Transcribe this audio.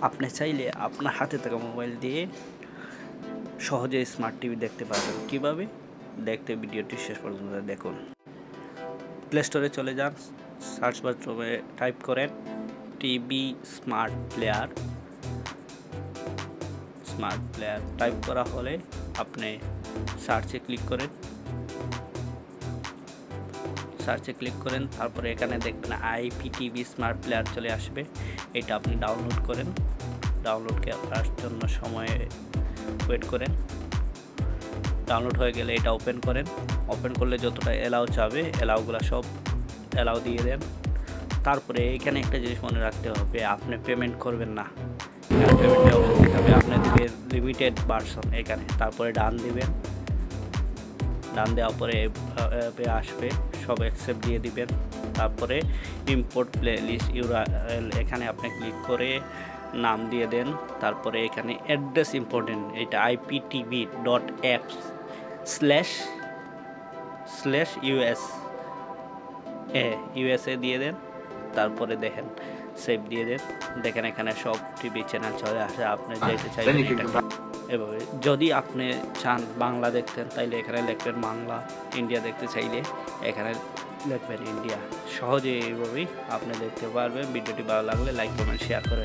আপনি চাইলে আপনার হাতে থাকা মোবাইল দিয়ে সহজে স্মার্ট টিভি দেখতে পারবেন। কীভাবে দেখতে ভিডিওটি শেষ পর্যন্ত দেখুন। প্লে স্টোরে চলে যান, সার্চ বাথরুমে টাইপ করেন টিভি স্মার্ট প্লেয়ার। টাইপ করা হলে আপনি সার্চে ক্লিক করেন, তারপরে এখানে দেখবেন IPTV স্মার্ট প্লেয়ার চলে আসবে। এটা আপনি ডাউনলোড করেন। ডাউনলোডকে আপনার জন্য সময় ওয়েট করেন। ডাউনলোড হয়ে গেলে এটা ওপেন করেন। ওপেন করলে যতটা অ্যালাউ চাবে অ্যালাউগুলো সব অ্যালাউ দিয়ে দেন। তারপরে এখানে একটা জিনিস মনে রাখতে হবে, আপনি পেমেন্ট করবেন না, পেমেন্টে হবে আপনার দিবেন লিমিটেড ভার্সন এখানে। তারপরে ডান দিবেন। ডান দেওয়ার পরে আসবে, সব অ্যাকসেপ্ট দিয়ে দিবেন। তারপরে ইম্পোর্ট প্লে লিস্ট URL এখানে আপনি ক্লিক করে নাম দিয়ে দেন। তারপরে এখানে অ্যাড্রেস ইম্পর্টেন্ট, এটা IPTV.apps/USA দিয়ে দেন। তারপরে দেখেন সেভ দিয়ে দেন। দেখেন এখানে সব টিভি চ্যানেল চলে আসে, আপনি যেতে চাইবেন এভাবে। যদি আপনি চান বাংলা দেখতেন তাইলে এখানে লিখবেন বাংলা, ইন্ডিয়া দেখতে চাইলে এখানে লিখবেন ইন্ডিয়া। সহজে এইভাবেই আপনি দেখতে পারবেন। ভিডিওটি ভালো লাগলে লাইক কমেন্ট শেয়ার করে